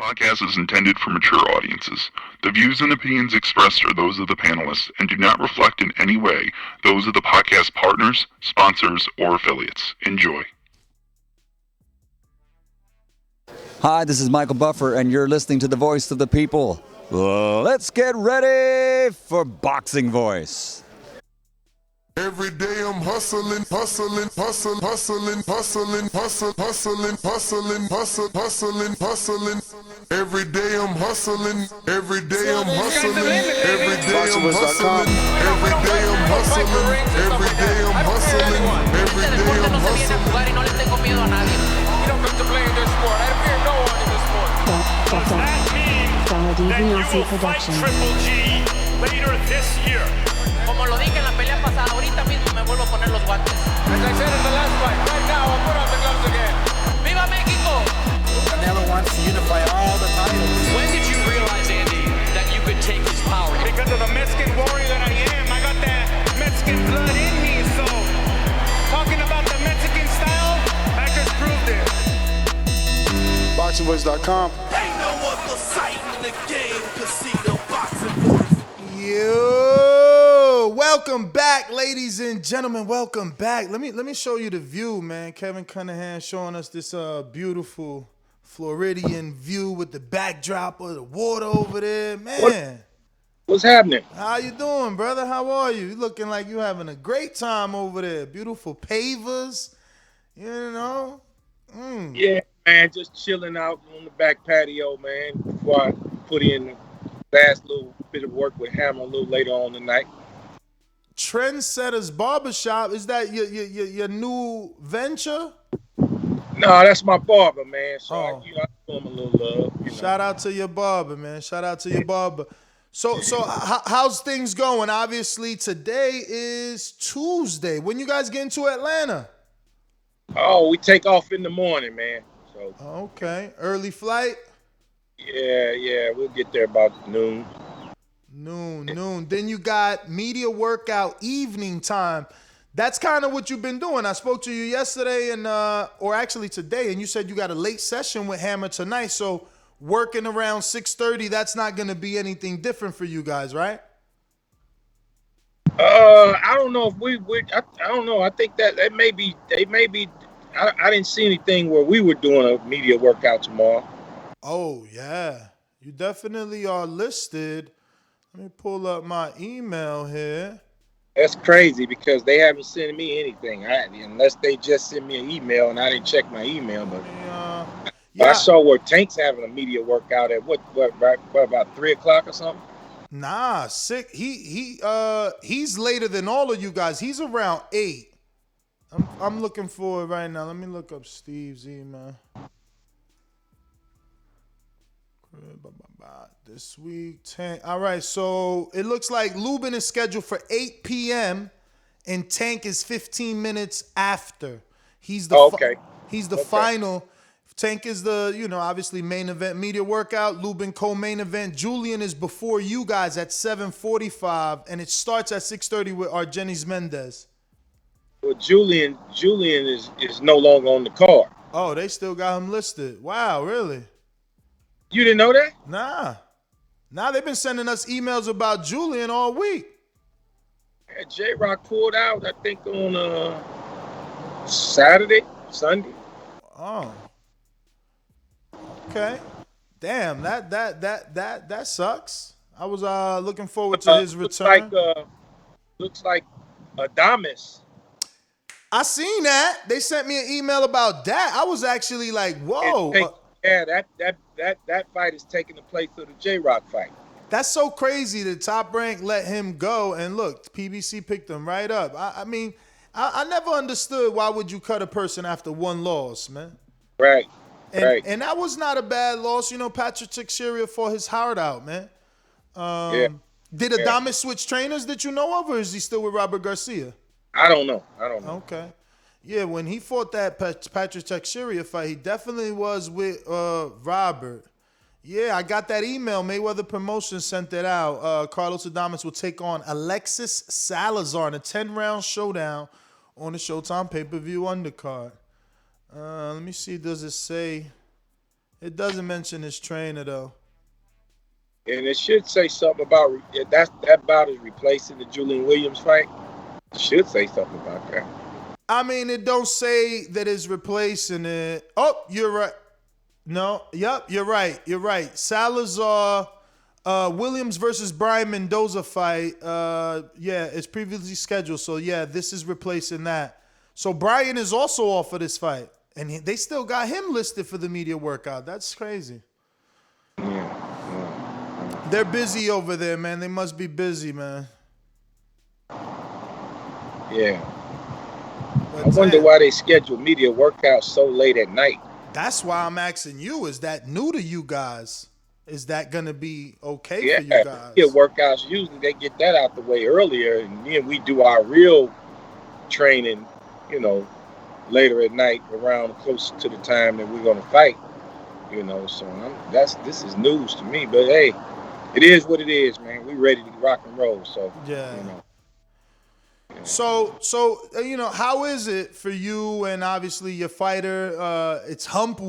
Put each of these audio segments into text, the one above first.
podcast is intended for mature audiences. The views and opinions expressed are those of the panelists and do not reflect in any way those of the podcast partners, sponsors, or affiliates. Enjoy. Hi, this is Michael Buffer, and you're listening to the voice of the people. Let's get ready for Boxing Voice. Every day I'm hustling, hustling, hustling, hustling, hustling, hustling, hustling, hustling, hustling, hustling, hustling. Every day I'm hustling, every day I'm hustling, every day I'm hustling, every day I'm hustling, every day I'm hustling, every day I'm hustling. You don't come to play in this sport. I fear no one in this sport. Does that mean that you will fight Triple G later this year? Como lo dije en la pelea pasada, ahorita mismo me vuelvo a poner los guantes. As I said in the last fight, right now I'll put on the gloves again. ¡Viva México! Canelo wants to unify all the titles. When did you realize, Andy, that you could take his power? Because of the Mexican warrior that I am, I got that Mexican blood in me. So, talking about the Mexican style, I just proved it. ThaBoxingvoice.com. Ain't no other sight in the game to see the Boxing Voice. Yo, welcome back, ladies and gentlemen. Welcome back. Let me show you the view, man. Kevin Cunningham showing us this beautiful Floridian view with the backdrop of the water over there, man. What's happening? How you doing, brother? How are you? You looking like you having a great time over there. Beautiful pavers, you know. Yeah, man, just chilling out on the back patio, man. Before I put in the last little bit of work with Hammer a little later on tonight. Trendsetters Barbershop, is that your new venture? No, that's my barber, man. So I give him a little love. You know? Shout out to your barber, man. Shout out to your barber. So how's things going? Obviously, today is Tuesday. When you guys getting to Atlanta? Oh, we take off in the morning, man. So okay, early flight. Yeah, we'll get there about noon. Noon. Then you got media workout evening time. That's kind of what you've been doing. I spoke to you yesterday or actually today, and you said you got a late session with Hammer tonight. So working around 6:30, that's not going to be anything different for you guys, right? I don't know if I don't know. I think that they may be. I didn't see anything where we were doing a media workout tomorrow. Oh yeah, you definitely are listed. Let me pull up my email here. That's crazy because they haven't sent me anything. Unless they just sent me an email and I didn't check my email. But I saw where Tank's having a media workout at what about 3:00 or something. Nah, sick. He's later than all of you guys. He's around 8. I'm looking for it right now. Let me look up Steve's email. This week, 10. All right, so it looks like Lubin is scheduled for 8 p.m. and Tank is 15 minutes after. He's the he's the final. Tank is the, obviously main event media workout. Lubin co-main event. Julian is before you guys at 7:45, and it starts at 6:30 with Argenis Mendez. Well, Julian is no longer on the card. Oh, they still got him listed. Wow, really? You didn't know that? Nah, they've been sending us emails about Julian all week. Yeah, J-Rock pulled out, I think, on Sunday. Oh. Okay. Damn, that sucks. I was looking forward to his return. Looks like Adames. I seen that. They sent me an email about that. I was actually like, whoa. That fight is taking the place of the J-Rock fight. That's so crazy that Top Rank let him go, and look, PBC picked him right up. I mean, I never understood why would you cut a person after one loss, man. Right. And that was not a bad loss. Patrick Teixeira fought his heart out, man. Did Adames switch trainers that you know of, or is he still with Robert Garcia? I don't know. Okay. Yeah, when he fought that Patrick Teixeira fight, he definitely was with Robert. Yeah, I got that email. Mayweather Promotions sent it out. Carlos Adames will take on Alexis Salazar in a 10-round showdown on the Showtime pay-per-view undercard. Let me see. Does it say It doesn't mention his trainer though. And it should say something about that bout is replacing the Julian Williams fight. It should say something about that. I mean, it don't say that it's replacing it. Oh, you're right. No, yep, you're right. You're right. Salazar, Williams versus Brian Mendoza fight. Yeah, it's previously scheduled. So yeah, this is replacing that. So Brian is also off of this fight, and they still got him listed for the media workout. That's crazy. They're busy over there, man. They must be busy, man. Yeah. I wonder why they schedule media workouts so late at night. That's why I'm asking you. Is that new to you guys? Is that going to be okay for you guys? Yeah, workouts, usually they get that out the way earlier, and then we do our real training, later at night around close to the time that we're going to fight. So this is news to me. But, hey, it is what it is, man. We ready to rock and roll. So, yeah. So how is it for you and obviously your fighter? It's hump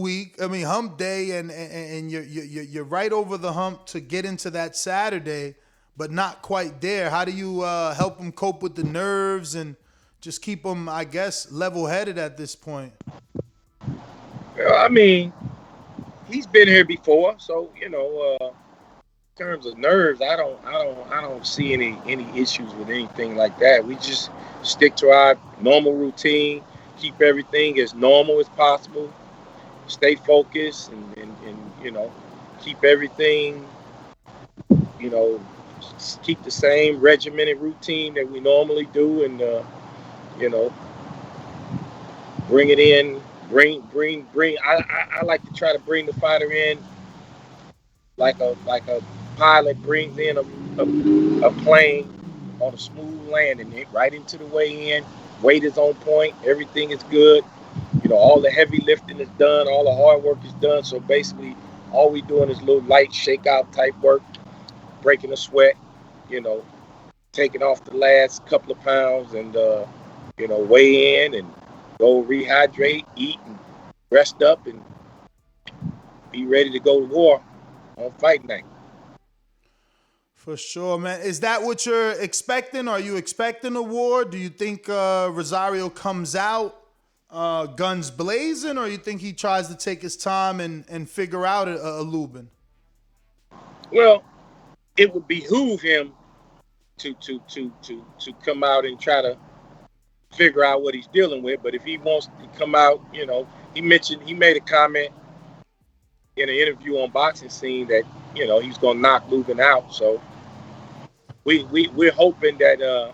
day, and you're right over the hump to get into that Saturday, but not quite there. How do you help him cope with the nerves and just keep him, I guess, level-headed at this point? Well, I mean, he's been here before, so in terms of nerves, I don't see any issues with anything like that. We just stick to our normal routine, keep everything as normal as possible, stay focused, and keep everything, keep the same regimented routine that we normally do, and bring it in. I like to try to bring the fighter in like a pilot brings in a plane on a smooth landing, right into the weigh-in. Weight is on point. Everything is good. All the heavy lifting is done. All the hard work is done. So basically, all we doing is a little light shakeout type work, breaking a sweat, taking off the last couple of pounds, and weigh in and go rehydrate, eat, and rest up, and be ready to go to war on fight night. For sure, man. Is that what you're expecting? Are you expecting a war? Do you think Rosario comes out guns blazing, or you think he tries to take his time and figure out a Lubin? Well, it would behoove him to come out and try to figure out what he's dealing with. But if he wants to come out, he made a comment in an interview on Boxing Scene that he's gonna knock Lubin out. So we're hoping that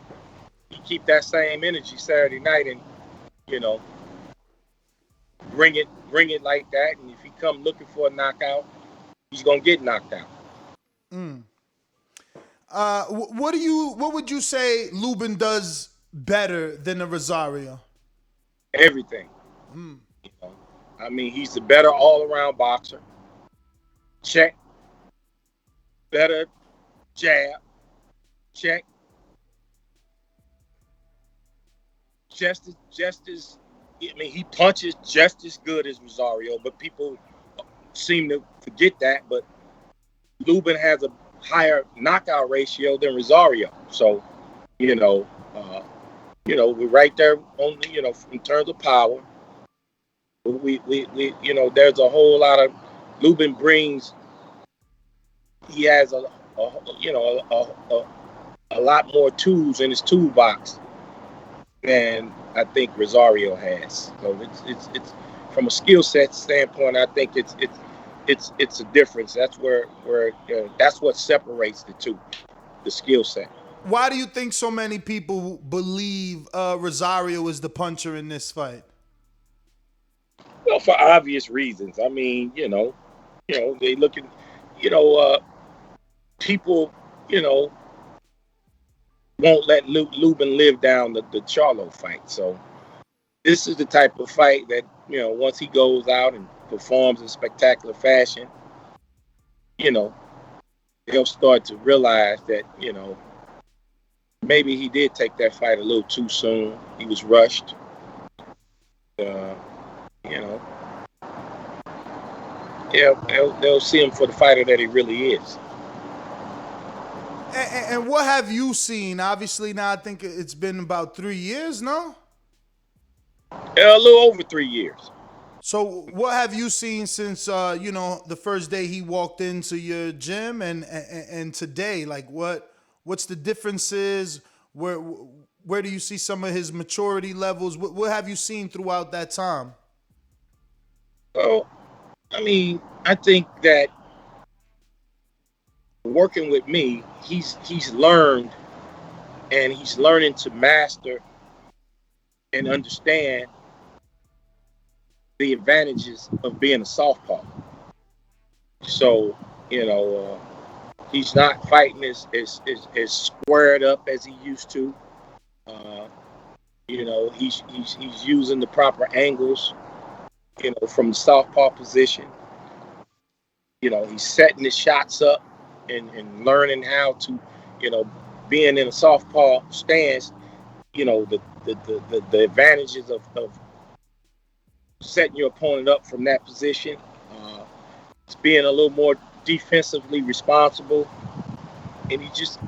he keep that same energy Saturday night, and bring it like that. And if he come looking for a knockout, he's gonna get knocked out. What would you say Lubin does better than a Rosario? Everything. I mean, he's the better all-around boxer. Check. Better jab. Check. Just as he punches just as good as Rosario, but people seem to forget that. But Lubin has a higher knockout ratio than Rosario. So, we're right there on in terms of power. We there's a whole lot of Lubin brings. He has a lot more tools in his toolbox than I think Rosario has. So it's from a skill set standpoint, I think it's a difference. That's where that's what separates the two, the skill set. Why do you think so many people believe Rosario is the puncher in this fight? Well, for obvious reasons. I mean, they look at, people, won't let Lubin live down the Charlo fight. So this is the type of fight that, once he goes out and performs in spectacular fashion, they'll start to realize that, maybe he did take that fight a little too soon. He was rushed. they'll see him for the fighter that he really is. And what have you seen? Obviously, now I think it's been about 3 years, no? A little over 3 years. So what have you seen since the first day he walked into your gym and today? Like what's the differences? Where do you see some of his maturity levels? What have you seen throughout that time? Well, I mean, I think that working with me, he's learned, and he's learning to master and understand the advantages of being a southpaw. So, he's not fighting as squared up as he used to. He's using the proper angles, from the southpaw position. He's setting his shots up and learning how to, being in a southpaw stance, the advantages of setting your opponent up from that position. It's being a little more defensively responsible, and he's just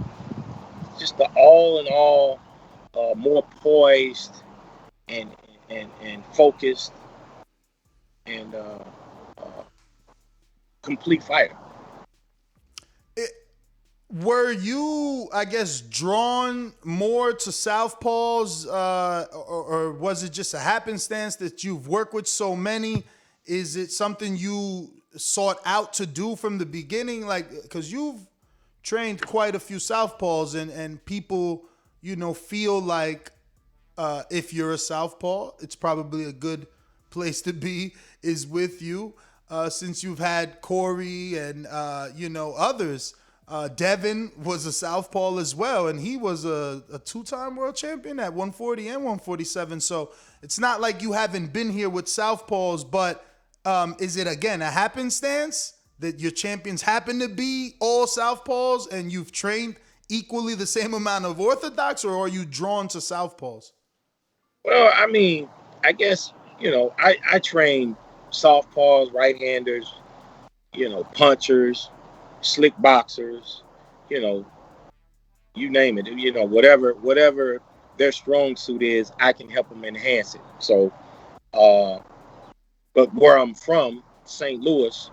the all in all more poised and focused and complete fighter. Were you, I guess, drawn more to southpaws, or was it just a happenstance that you've worked with so many? Is it something you sought out to do from the beginning? Like, because you've trained quite a few southpaws, and people, feel like if you're a southpaw, it's probably a good place to be is with you, since you've had Corey and others. Devin was a southpaw as well, and he was a two-time world champion at 140 and 147. So it's not like you haven't been here with southpaws, but is it, again, a happenstance that your champions happen to be all southpaws and you've trained equally the same amount of orthodox, or are you drawn to southpaws? Well, I mean, I guess, I train southpaws, right-handers, punchers, slick boxers, you name it, whatever their strong suit is, I can help them enhance it. So, but where I'm from, St. Louis,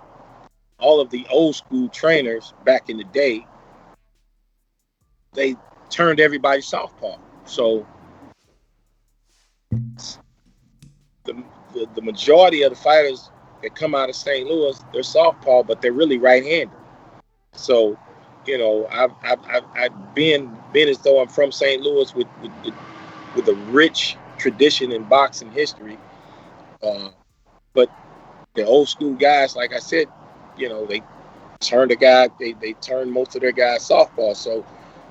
all of the old school trainers back in the day, they turned everybody southpaw. So the majority of the fighters that come out of St. Louis, they're southpaw, but they're really right-handed. So, I've been as though I'm from St. Louis with a rich tradition in boxing history. But the old school guys, like I said, they turned they turned most of their guys southpaw. So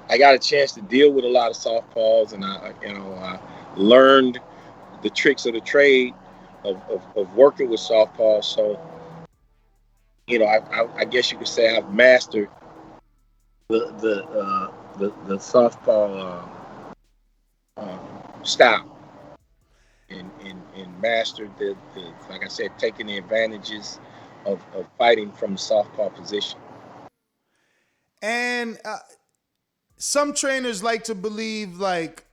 I got a chance to deal with a lot of southpaws, and I learned the tricks of the trade of working with southpaws. So, I guess you could say I've mastered the southpaw style, and mastered the like I said, taking the advantages of fighting from the southpaw position. And some trainers like to believe like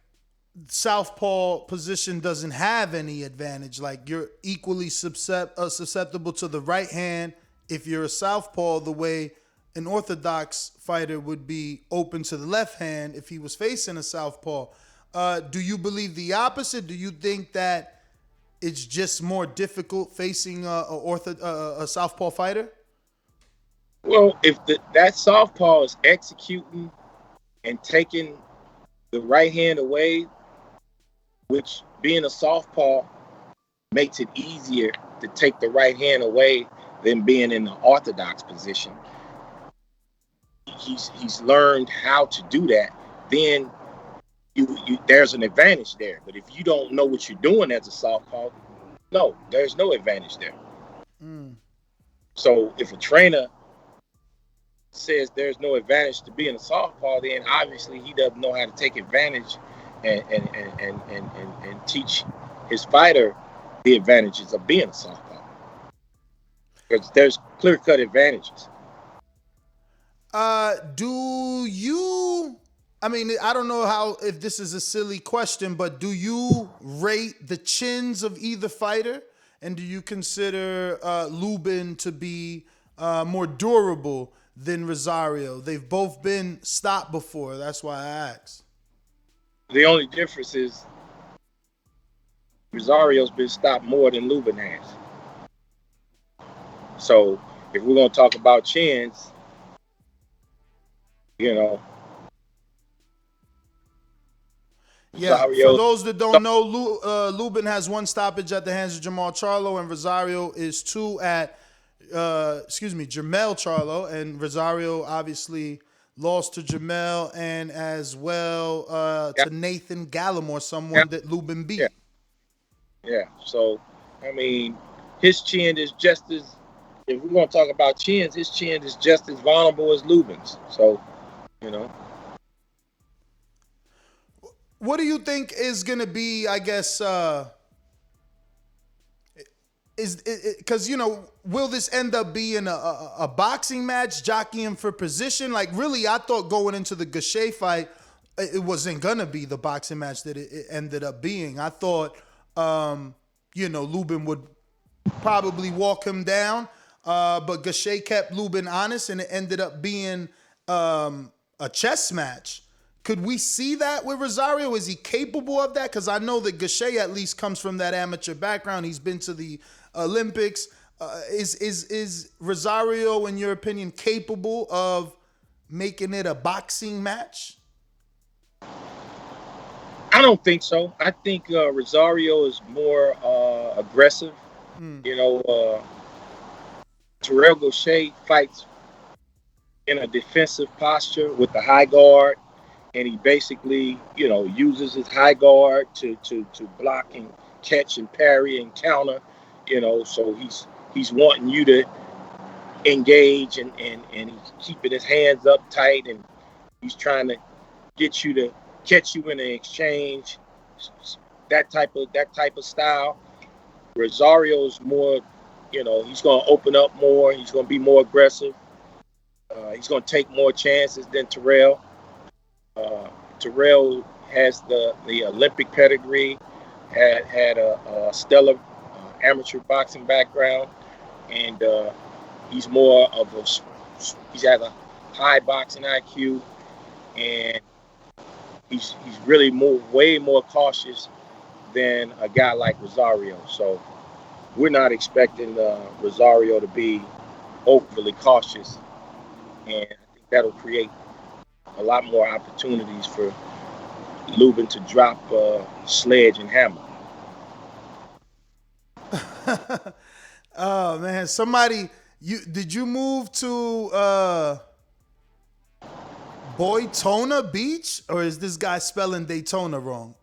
southpaw position doesn't have any advantage. Like you're equally susceptible to the right hand if you're a southpaw, the way an orthodox fighter would be open to the left hand if he was facing a southpaw. Do you believe the opposite? Do you think that it's just more difficult facing a southpaw fighter? Well, if that southpaw is executing and taking the right hand away, which being a southpaw makes it easier to take the right hand away than being in the orthodox position. He's learned how to do that. Then there's an advantage there. But if you don't know what you're doing as a southpaw, no, there's no advantage there. So if a trainer says there's no advantage to being a southpaw, then obviously he doesn't know how to take advantage and teach his fighter the advantages of being a southpaw. because there's clear-cut advantages. Do you? I mean, I don't know if this is a silly question, but do you rate the chins of either fighter? And do you consider Lubin to be more durable than Rosario? They've both been stopped before. That's why I asked. The only difference is Rosario's been stopped more than Lubin has. So if we're going to talk about chins, Yeah, Rosario, for those that don't know, Lubin has 1 stoppage at the hands of Jermall Charlo, and Rosario is 2 at, Jermell Charlo, and Rosario obviously lost to Jermell and as well to Nathan Gallimore, someone that Lubin beat. Yeah. So, I mean, his chin is just as, if we're going to talk about chins, his chin is just as vulnerable as Lubin's. So, What do you think is going to be, I guess, because, will this end up being a boxing match, jockeying for position? Like, really, I thought going into the Gausha fight, it wasn't going to be the boxing match that it ended up being. I thought, Lubin would probably walk him down, but Gausha kept Lubin honest, and it ended up being a chess match. Could we see that with Rosario? Is he capable of that? Because I know that Gausha at least comes from that amateur background. He's been to the Olympics. Is Rosario, in your opinion, capable of making it a boxing match? I don't think so. I think Rosario is more aggressive. Terrell Gausha fights in a defensive posture with the high guard. And he basically, uses his high guard to block and catch and parry and counter, so he's wanting you to engage and he's keeping his hands up tight, and he's trying to get you to catch you in an exchange, that type of style. Rosario's more, he's going to open up more, he's going to be more aggressive. He's going to take more chances than Terrell. Terrell has the Olympic pedigree, had a stellar amateur boxing background, and he's he has a high boxing IQ, and he's really way more cautious than a guy like Rosario. So we're not expecting Rosario to be overly cautious, and I think that'll create a lot more opportunities for Lubin to drop sledge and hammer. Oh man, did you move to Boytona Beach, or is this guy spelling Daytona wrong?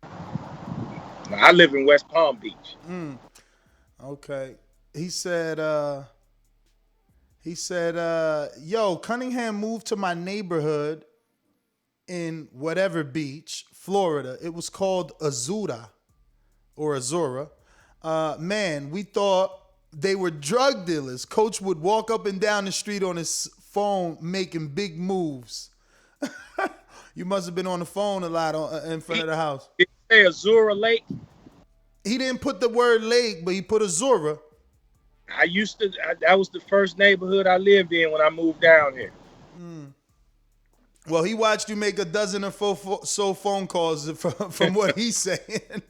Now, I live in West Palm Beach. Okay. He said, yo, Cunningham moved to my neighborhood in whatever beach, Florida. It was called Azura. Man, we thought they were drug dealers. Coach would walk up and down the street on his phone making big moves. You must have been on the phone a lot in front of the house. Did you say Azura Lake? He didn't put the word lake, but he put Azura. That was the first neighborhood I lived in when I moved down here. Well, he watched you make a dozen or so phone calls from what he's saying.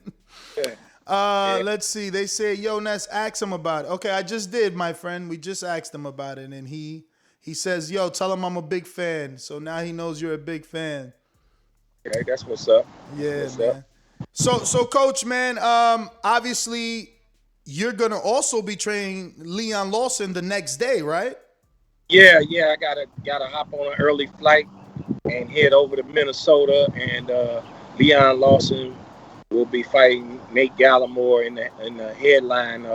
Let's see. They say, yo, Ness, ask him about it. Okay, I just did, my friend. We just asked him about it, and he says, yo, tell him I'm a big fan. So now he knows you're a big fan. Okay, that's what's up. Yeah, man. So, Coach, man, obviously you're going to also be training Leon Lawson the next day, right? Yeah, I gotta hop on an early flight and head over to Minnesota, and Leon Lawson will be fighting Nate Gallimore in the headline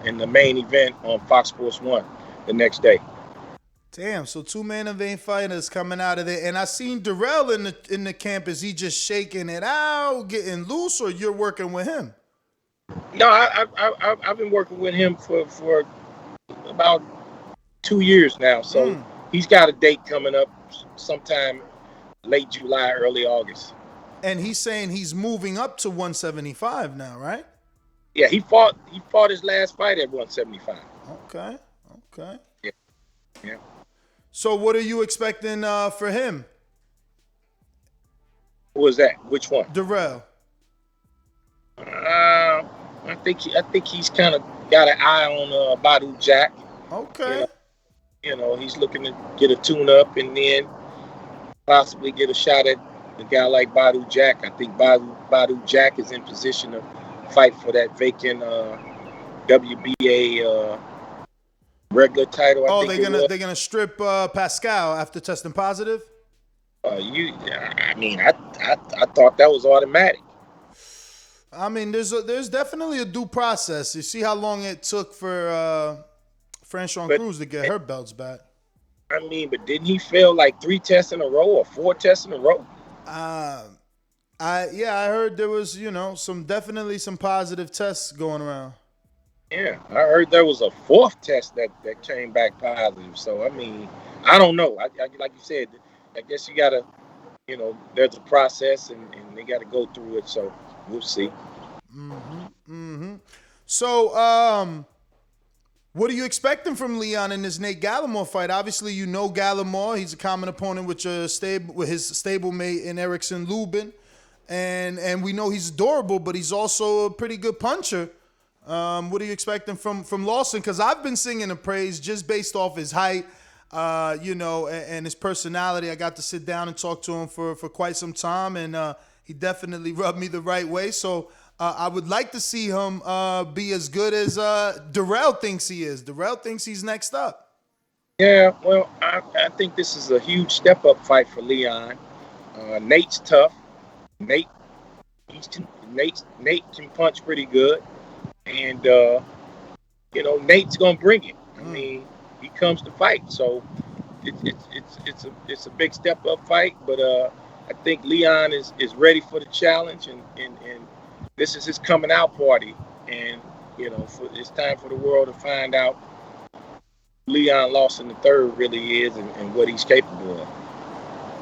in the main event on Fox Sports 1 the next day. Damn, so 2 main event fighters coming out of there. And I seen Darrell in the camp. Is he just shaking it out, getting loose, or you're working with him? No, I've been working with him for about 2 years now. So he's got a date coming up sometime late July, early August. And he's saying he's moving up to 175 now, right? Yeah, he fought his last fight at 175. Okay. Yeah. So what are you expecting for him? Who was that? Which one? Darrell. I think he's kind of got an eye on Badu Jack. Okay. You know, he's looking to get a tune-up and then possibly get a shot at a guy like Badu Jack. I think Badu Jack is in position to fight for that vacant WBA regular title. They're gonna strip Pascal after testing positive. I thought that was automatic. I mean, there's definitely a due process. You see how long it took for Franchon Cruz to get her belts back. I mean, but didn't he fail like 3 tests in a row or 4 tests in a row? I heard there was, some positive tests going around. Yeah, I heard there was a 4th test that came back positive. So, I mean, I don't know. I like you said, I guess you got to, there's a process and they got to go through it. So, we'll see. So, what are you expecting from Leon in this Nate Gallimore fight? Obviously, Gallimore. He's a common opponent with his stablemate in Erickson Lubin. And we know he's durable, but he's also a pretty good puncher. What are you expecting from Lawson? Because I've been singing the praise just based off his height, and his personality. I got to sit down and talk to him for quite some time, and he definitely rubbed me the right way. So I would like to see him be as good as Darrell thinks he is. Darrell thinks he's next up. Yeah, well, I think this is a huge step-up fight for Leon. Nate's tough. Nate can punch pretty good. And, Nate's going to bring it. I mean, he comes to fight. So it's a big step-up fight. But I think Leon is ready for the challenge. And this is his coming out party. And, it's time for the world to find out Leon Lawson III really is and what he's capable of.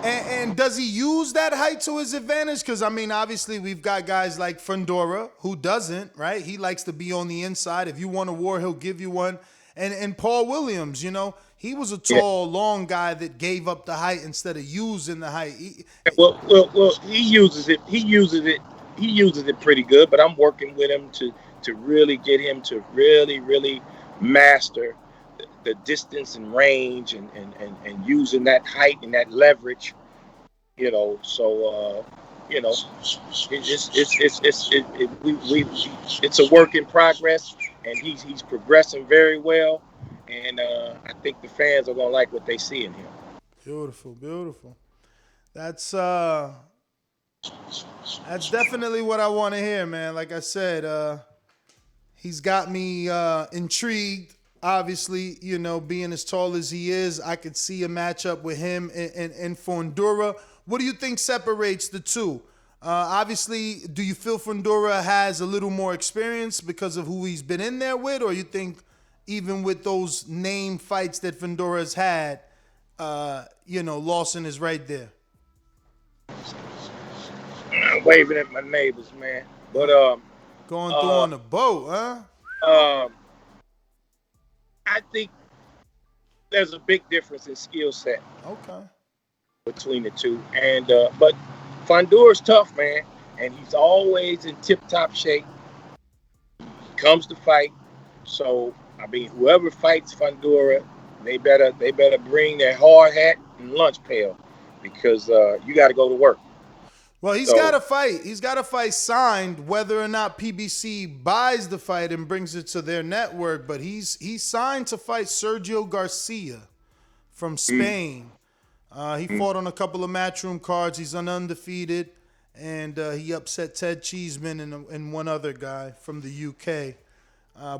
And does he use that height to his advantage? Because, I mean, obviously we've got guys like Fundora who doesn't, right? He likes to be on the inside. If you want a war, he'll give you one. And Paul Williams, he was a tall, long guy that gave up the height instead of using the height. He uses it. He uses it pretty good, but I'm working with him to really get him to really, really master the distance and range and using that height and that leverage, it's a work in progress, and he's progressing very well, and I think the fans are gonna like what they see in him. Beautiful. That's definitely what I want to hear, man. Like I said, he's got me intrigued. Obviously, being as tall as he is, I could see a matchup with him and Fundora. What do you think separates the two? Obviously, do you feel Fundora has a little more experience because of who he's been in there with? Or you think even with those name fights that Fundora has had, Lawson is right there? I'm waving at my neighbors, man. But going through on the boat, huh? I think there's a big difference in skill set. Okay. Between the two, and but Fundora's tough, man, and he's always in tip-top shape. He comes to fight, so I mean, whoever fights Fundora, they better bring their hard hat and lunch pail, because you got to go to work. Well, he's got to fight. He's got to fight signed, whether or not PBC buys the fight and brings it to their network. But he's signed to fight Sergio Garcia from Spain. He fought on a couple of Matchroom cards. He's undefeated, and he upset Ted Cheeseman and one other guy from the UK.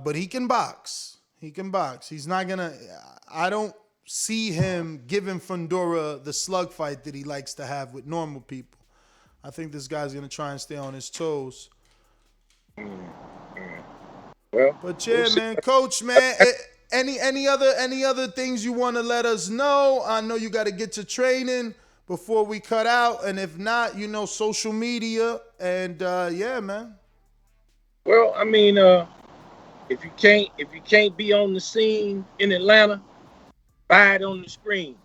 But he can box. He's not gonna. I don't see him giving Fundora the slug fight that he likes to have with normal people. I think this guy's going to try and stay on his toes. Well, but yeah, man, Coach, man, Any other things you want to let us know? I know you got to get to training before we cut out, and if not, social media, and yeah, man. Well, I mean, if you can't be on the scene in Atlanta, buy it on the screen.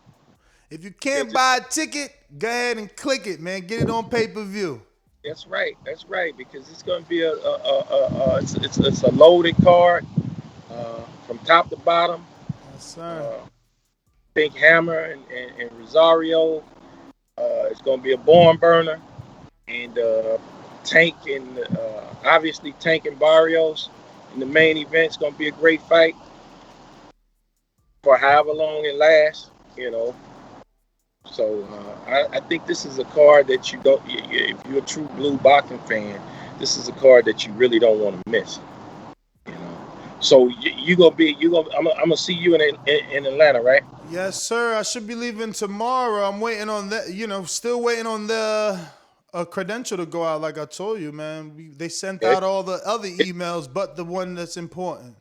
If you can't buy a ticket, go ahead and click it, man. Get it on pay-per-view. That's right, because it's going to be it's a loaded card from top to bottom. Yes, sir. Big Hammer and Rosario. It's going to be a barn burner, and Tank and obviously Tank and Barrios in the main event. It's going to be a great fight for however long it lasts, So I think this is a card that you don't. If you're a true blue boxing fan, this is a card that you really don't want to miss. So I'm gonna see you in Atlanta, right? Yes, sir. I should be leaving tomorrow. I'm waiting on that. Still waiting on the credential to go out. Like I told you, man. They sent out all the other emails, but the one that's important.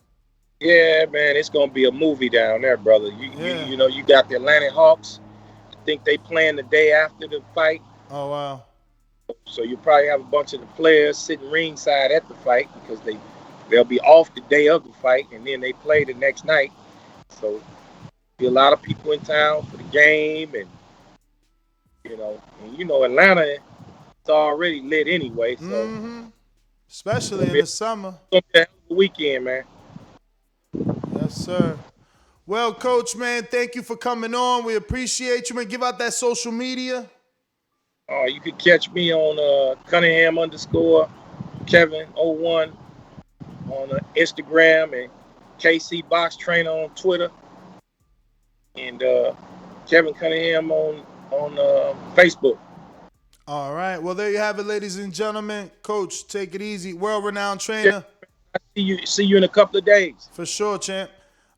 Yeah, man. It's gonna be a movie down there, brother. You got the Atlanta Hawks. I think they playing the day after the fight. Oh wow. So you probably have a bunch of the players sitting ringside at the fight because they'll be off the day of the fight, and then they play the next night. So be a lot of people in town for the game, and Atlanta, it's already lit anyway. So especially in the summer. It's gonna be a hell of a weekend, man. Yes, sir. Well, Coach, man, thank you for coming on. We appreciate you, man. Give out that social media. You can catch me on Cunningham _ Kevin01 on Instagram, and KC Box Trainer on Twitter, and Kevin Cunningham on Facebook. All right. Well, there you have it, ladies and gentlemen. Coach, take it easy. World-renowned trainer. See you in a couple of days. For sure, champ.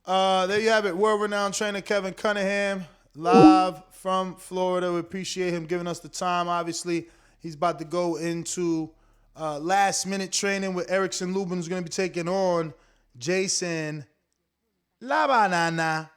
There you have it. World-renowned trainer Kevin Cunningham, live from Florida. We appreciate him giving us the time. Obviously, he's about to go into last-minute training with Erickson Lubin, who's going to be taking on Jason La Banana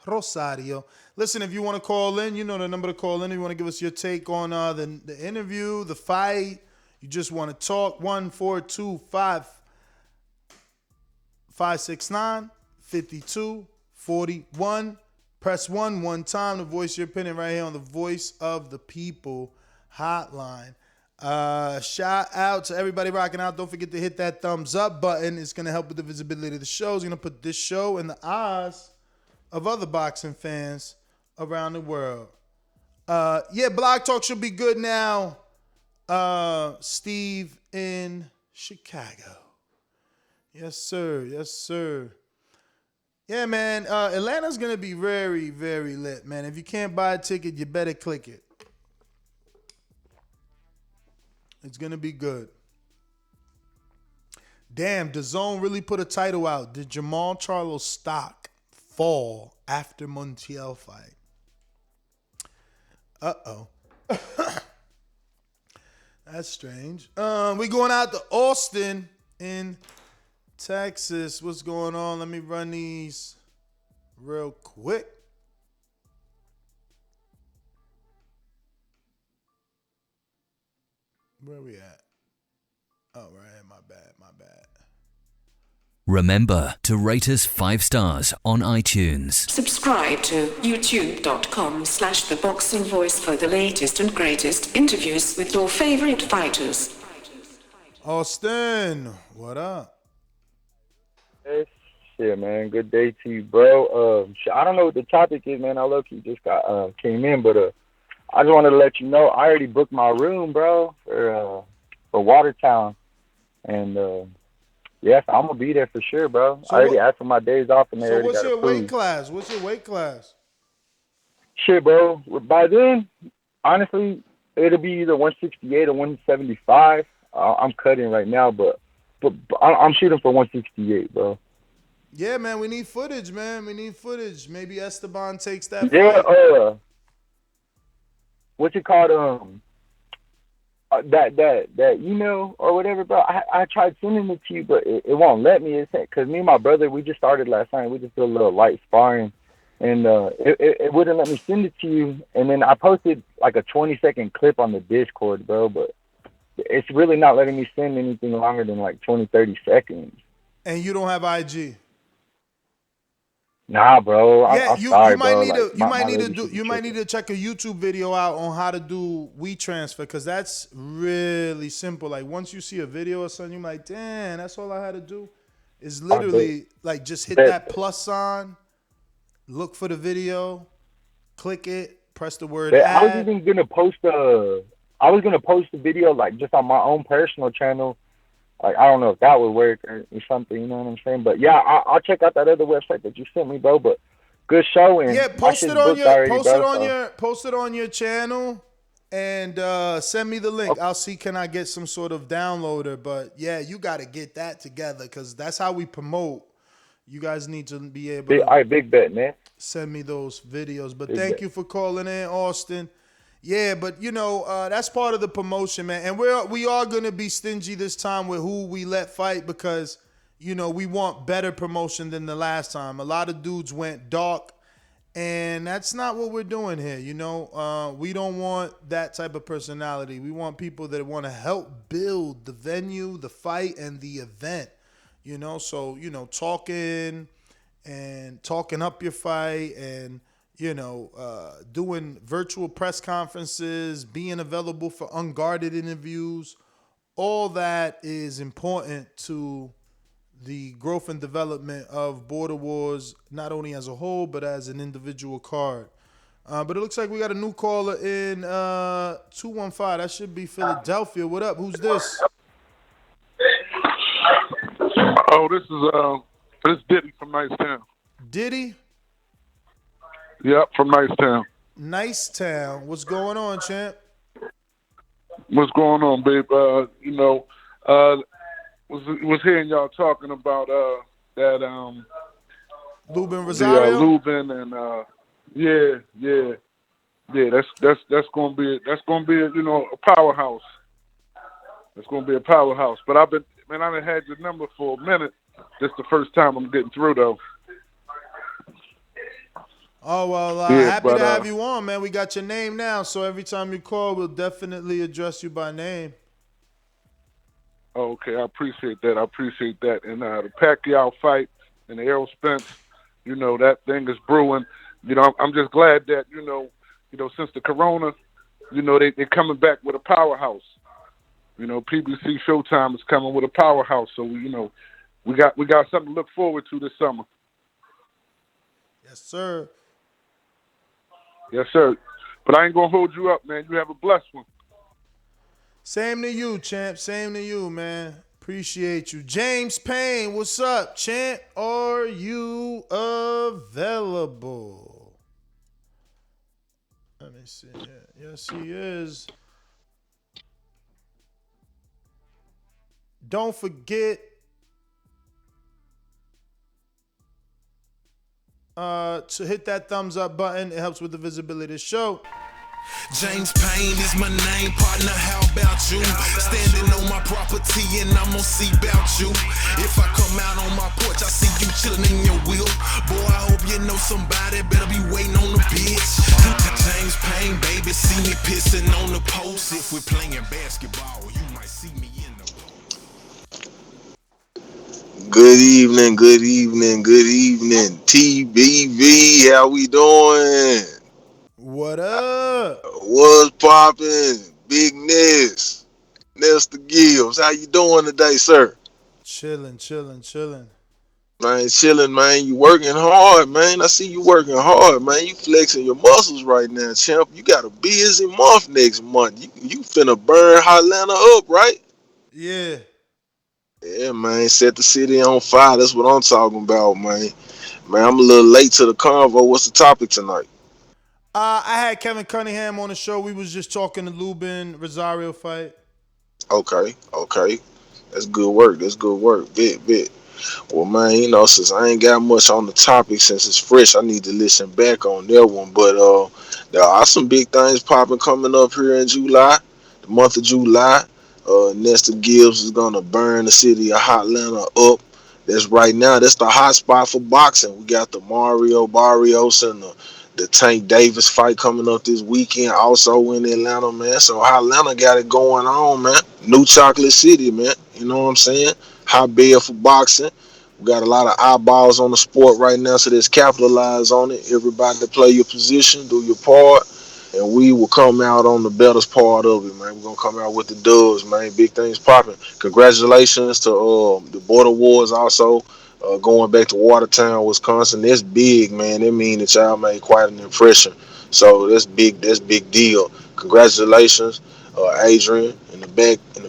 Rosario. Listen, if you want to call in, you know the number to call in. If you want to give us your take on the interview, the fight, you just want to talk, 1-425-569-5241. Press 1 one time to voice your opinion right here on the Voice of the People hotline. Shout out to everybody rocking out. Don't forget to hit that thumbs up button. It's going to help with the visibility of the show. It's going to put this show in the eyes of other boxing fans around the world. Blog Talk should be good now. Steve in Chicago. Yes, sir. Yes, sir. Yeah, man. Atlanta's going to be very, very lit, man. If you can't buy a ticket, you better click it. It's going to be good. Damn, Dazn really put a title out. Did Jamal Charlo's stock fall after Montiel fight? Uh-oh. That's strange. We going out to Austin in Texas. What's going on? Let me run these real quick. Where we at? Oh, right. My bad. Remember to rate us 5 stars on iTunes. Subscribe to youtube.com/ThaBoxingVoice for the latest and greatest interviews with your favorite fighters. Austin, what up? Hey, shit, man. Good day to you, bro. I don't know what the topic is, man. I low-key just came in, but I just wanted to let you know I already booked my room, bro, for Watertown, and yes, I'm gonna be there for sure, bro. So I already asked for my days off, and they already got approved. What's your weight class? Shit, bro. By then, honestly, it'll be either 168 or 175. I'm cutting right now, but I'm shooting for 168, bro. Yeah, man. We need footage, man. Maybe Esteban takes that. Yeah. What's it called? that email or whatever, bro. I tried sending it to you, but it won't let me. It's because me and my brother, we just started last night. We just did a little light sparring, and it wouldn't let me send it to you. And then I posted like a 20-second clip on the Discord, bro, but it's really not letting me send anything longer than like 20-30 seconds. And you don't have IG? Nah, bro. Yeah, I'm sorry, you might bro. need Like, to you might need to check a YouTube video out on how to do WeTransfer, because that's really simple. Like once you see a video or something, you're like, damn, that's all I had to do. It's literally like just hit that plus sign, look for the video, click it, press the word add. I was even gonna post a video like just on my own personal channel. Like, I don't know if that would work or something, you know what I'm saying? But yeah, I'll check out that other website that you sent me, bro. But good show, and yeah, post it on your channel and send me the link. Okay. I'll see can I get some sort of downloader. But yeah, you got to get that together because that's how we promote. You guys need to be able to. All right, big bet, man. Send me those videos. But thank you for calling in, Austin. Yeah, but you know that's part of the promotion, man. And we are gonna be stingy this time with who we let fight because you know we want better promotion than the last time. A lot of dudes went dark, and that's not what we're doing here. You know, we don't want that type of personality. We want people that want to help build the venue, the fight, and the event. You know, so you know, talking up your fight and. You know, doing virtual press conferences, being available for unguarded interviews, all that is important to the growth and development of Border Wars, not only as a whole, but as an individual card. But it looks like we got a new caller in 215. That should be Philadelphia. What up? Who's this? Oh, this is Diddy from Nicetown. Diddy? Yep, from Nicetown. Nicetown. What's going on, champ? What's going on, babe? You know, was hearing y'all talking about that Lubin-Rosario. Lubin and yeah. That's gonna be you know a powerhouse. It's gonna be a powerhouse. But I done had your number for a minute. This is the first time I'm getting through though. Oh, well, happy to have you on, man. We got your name now, so every time you call, we'll definitely address you by name. Okay, I appreciate that. And the Pacquiao fight and the Errol Spence, you know, that thing is brewing. You know, I'm just glad that, you know, since the corona, you know, they're coming back with a powerhouse. You know, PBC Showtime is coming with a powerhouse. So, we got something to look forward to this summer. Yes, sir. Yes, sir. But I ain't going to hold you up, man. You have a blessed one. Same to you, champ. Same to you, man. Appreciate you. James Payne, what's up, champ? Are you available? Let me see. Yes, he is. Don't forget to hit that thumbs up button. It helps with the visibility of the show. James Payne is my name, partner. How about you? Standing on my property and I'm gonna see about you. If I come out on my porch, I see you chilling in your wheel. Boy, I hope you know somebody better be waiting on the bitch. James Payne, baby, see me pissing on the post. If we're playing basketball, you might see me in the Good evening. TBV, how we doing? What up? What's poppin'? Big Ness. Nestor Gibbs, how you doing today, sir? Chilling. Man, chilling, man. You working hard, man. I see you working hard, man. You flexing your muscles right now, champ. You got a busy month next month. You finna burn Hotlanta up, right? Yeah. Yeah, man. Set the city on fire. That's what I'm talking about, man. Man, I'm a little late to the convo. What's the topic tonight? I had Kevin Cunningham on the show. We was just talking the Lubin-Rosario fight. Okay. That's good work. Bit. Well, man, you know, since I ain't got much on the topic, since it's fresh, I need to listen back on that one. But there are some big things popping coming up here in July. The the month of July. Nestor Gibbs is gonna burn the city of Atlanta up. That's right now. That's the hot spot for boxing. We got the Mario Barrios and the Tank Davis fight coming up this weekend, also in Atlanta, man. So Atlanta got it going on, man. New Chocolate City, man. You know what I'm saying? Hot bed for boxing. We got a lot of eyeballs on the sport right now, so let's capitalize on it. Everybody to play your position, do your part, and we will come out on the better part of it, man. We're going to come out with the dubs, man. Big things popping. Congratulations to the Border Wars also. Going back to Watertown, Wisconsin. That's big, man. That means that y'all made quite an impression. So that's big. That's big deal. Congratulations, Adrian, in the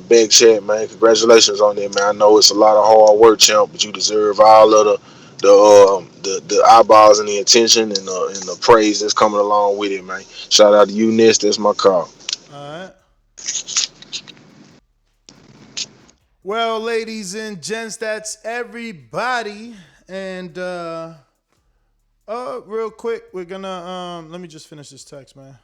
back chat, man. Congratulations on that, man. I know it's a lot of hard work, champ, but you deserve all of the eyeballs and the attention and the praise that's coming along with it, man. Shout out to you, Ness. That's my call. All right. Well, ladies and gents, that's everybody. And real quick, we're gonna let me just finish this text, man.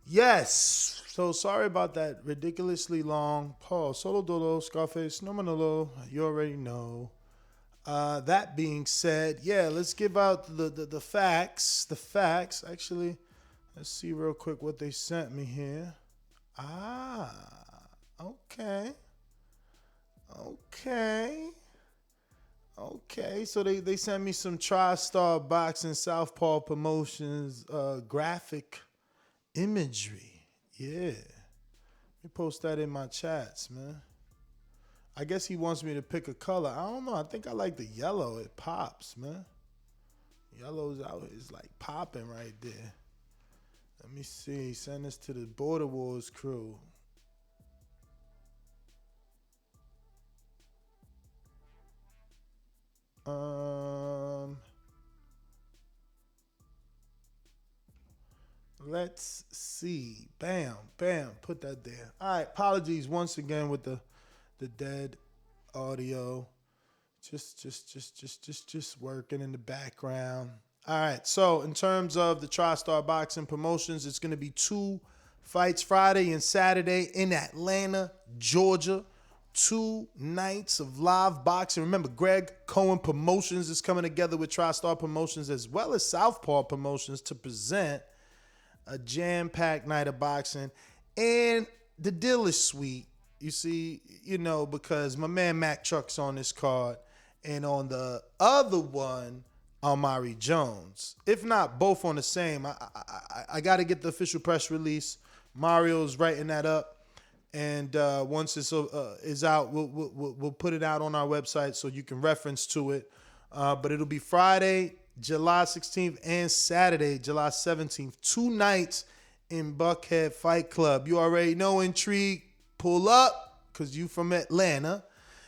Yes. So sorry about that ridiculously long pause. Solo Dolo, Scarface, no Manolo. You already know. That being said, yeah, let's give out the facts. The facts. Actually, let's see real quick what they sent me here. Okay. Okay, so they sent me some TriStar Boxing Southpaw Promotions graphic imagery. Yeah. Let me post that in my chats, man. I guess he wants me to pick a color. I don't know. I think I like the yellow. It pops, man. Yellow's out is like popping right there. Let me see. Send this to the Border Wars crew. Let's see. Bam, bam. Put that there. All right. Apologies once again with the dead audio. Just working in the background. All right. So in terms of the TriStar Boxing Promotions, it's going to be 2 fights Friday and Saturday in Atlanta, Georgia. 2 nights of live boxing. Remember, Greg Cohen Promotions is coming together with TriStar Promotions as well as Southpaw Promotions to present a jam-packed night of boxing. And the deal is sweet. You see, because my man Mac Truck's on this card. And on the other one, Amari Jones. If not both on the same, I got to get the official press release. Mario's writing that up. And once it's is out, we'll put it out on our website so you can reference to it. But it'll be Friday, July 16th, and Saturday, July 17th. 2 nights in Buckhead Fight Club. You already know, intrigue. Pull up, because you from Atlanta.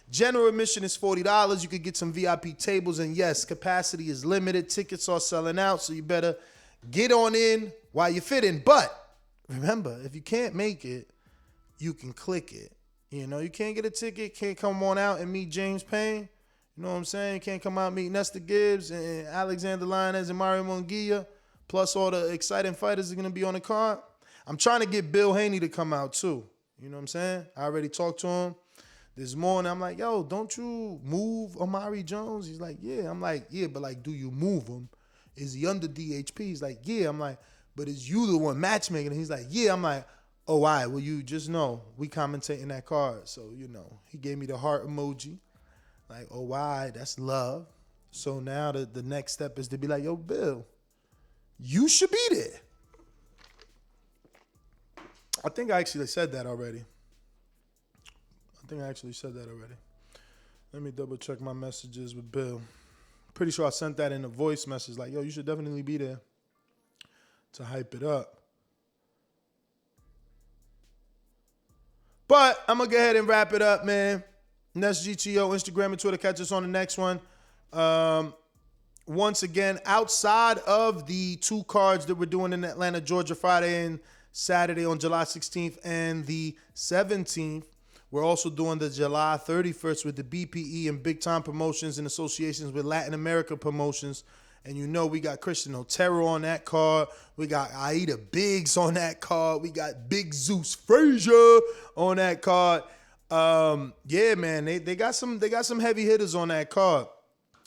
General admission is $40. You could get some VIP tables. And yes, capacity is limited. Tickets are selling out, so you better get on in while you fit in. But remember, if you can't make it, you can click it. You can't get a ticket, can't come on out and meet James Payne. You know what I'm saying? Can't come out and meet Nestor Gibbs and Alexander Lionez and Mario Munguia, plus all the exciting fighters are going to be on the card. I'm trying to get Bill Haney to come out too. You know what I'm saying? I already talked to him this morning. I'm like, yo, don't you move Amari Jones? He's like, yeah. I'm like, yeah, but like, do you move him? Is he under DHP? He's like, yeah. I'm like, but is you the one matchmaking? He's like, yeah. I'm like, oh, all right, well, you just know we commentating that card. So, he gave me the heart emoji. Like, oh, why? That's love. So now the next step is to be like, yo, Bill, you should be there. I think I actually said that already. Let me double check my messages with Bill. Pretty sure I sent that in a voice message like, yo, you should definitely be there. to hype it up. But I'm going to go ahead and wrap it up, man. Next GTO, Instagram and Twitter. Catch us on the next one. Once again, outside of the 2 cards that we're doing in Atlanta, Georgia, Friday and Saturday on July 16th and the 17th, we're also doing the July 31st with the BPE and big time promotions and associations with Latin America promotions. And you know we got Christian Otero on that card. We got Aida Biggs on that card. We got Big Zeus Frazier on that card. Yeah, man, they got some heavy hitters on that card.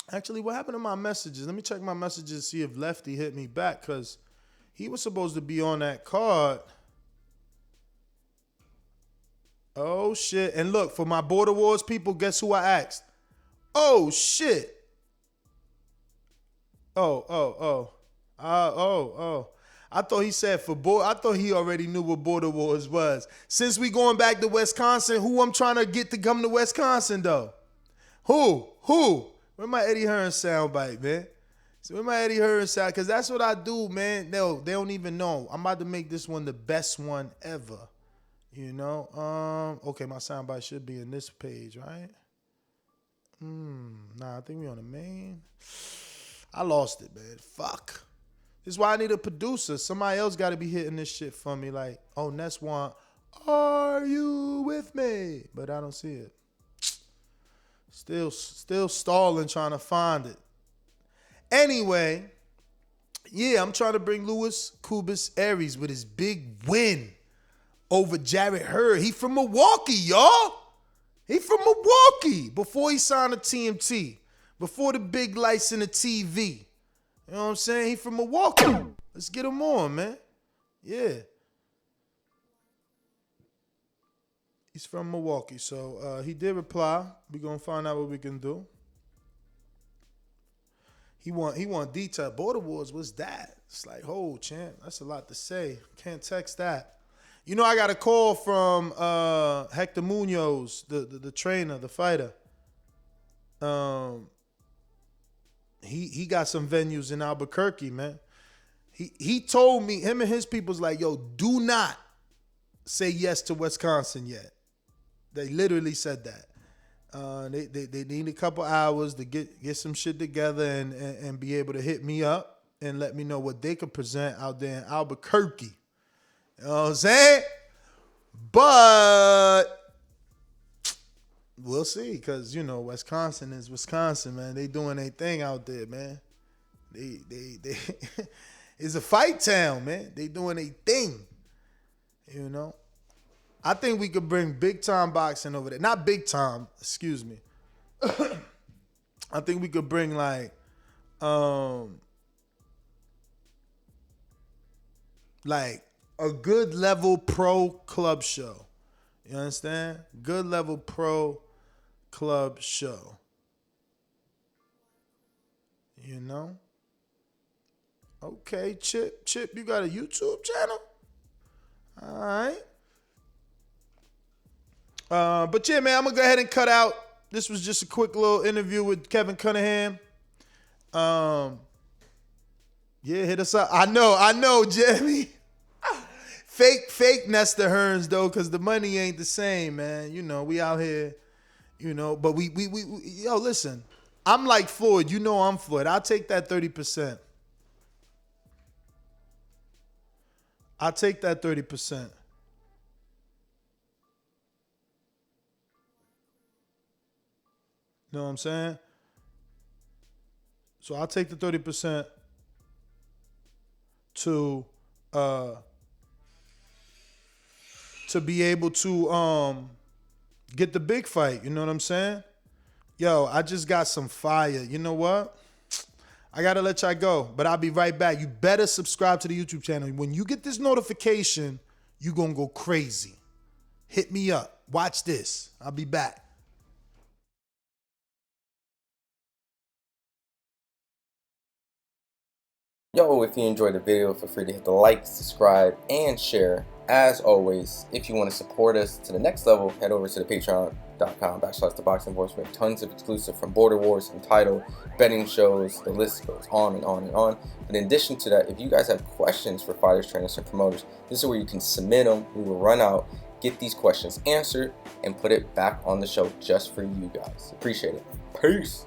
Actually, what happened to my messages? Let me check my messages, see if Lefty hit me back, because he was supposed to be on that card. Oh, shit. And look, for my Border Wars people, guess who I asked? Oh, shit. Oh. I thought he said I thought he already knew what Border Wars was. Since we going back to Wisconsin, who I'm trying to get to come to Wisconsin, though? Who? Where my Eddie Hearn soundbite, man? So where my Eddie Hearn sound? Because that's what I do, man. They don't even know. I'm about to make this one the best one ever. You know? Okay, my soundbite should be in this page, right? Nah, I think we on the main. I lost it, man. Fuck. This is why I need a producer. Somebody else got to be hitting this shit for me. Like, oh, Ness want, are you with me? But I don't see it. Still stalling, trying to find it. Anyway, yeah, I'm trying to bring Louis Cubas Aries with his big win over Jarrett Hurd. He from Milwaukee, y'all. He from Milwaukee. Before he signed to TMT. Before the big lights in the TV. You know what I'm saying? He from Milwaukee. Let's get him on, man. Yeah. He's from Milwaukee. So he did reply. We're going to find out what we can do. He want detail. Border Wars, what's that? It's like, oh, champ, that's a lot to say. Can't text that. You know, I got a call from Hector Munoz, the trainer, the fighter. He got some venues in Albuquerque, man. He told me, him and his people's like, yo, do not say yes to Wisconsin yet. They literally said that. They need a couple hours to get some shit together and be able to hit me up and let me know what they could present out there in Albuquerque. You know what I'm saying? But we'll see, because, you know, Wisconsin is Wisconsin, man. They doing their thing out there, man. They it's a fight town, man. They doing their thing, you know. I think we could bring big time boxing over there. Not big time, excuse me. I think we could bring like a good level pro club show. You understand? Good level pro club show. You know? Okay, Chip, you got a YouTube channel? All right. But yeah, man, I'm going to go ahead and cut out. This was just a quick little interview with Kevin Cunningham. Yeah, hit us up. I know, Jeremy. Fake Nestor Hearns, though, because the money ain't the same, man. You know, we out here, you know, but we yo, listen, I'm like Floyd. You know I'm Floyd. I'll take that 30%. I'll take that 30%. You know what I'm saying? So I'll take the 30% to be able to get the big fight. You know what I'm saying? Yo, I just got some fire. You know what? I got to let y'all go, but I'll be right back. You better subscribe to the YouTube channel. When you get this notification, you going to go crazy. Hit me up. Watch this. I'll be back. Yo, if you enjoyed the video, feel free to hit the like, subscribe, and share. as always, if you want to support us to the next level, head over to the patreon.com/ThaBoxingVoice. We have tons of exclusive from Border Wars, Entitled, betting shows, the list goes on and on and on. But in addition to that, if you guys have questions for fighters, trainers, and promoters, this is where you can submit them. We will run out, get these questions answered, and put it back on the show just for you guys. Appreciate it. Peace.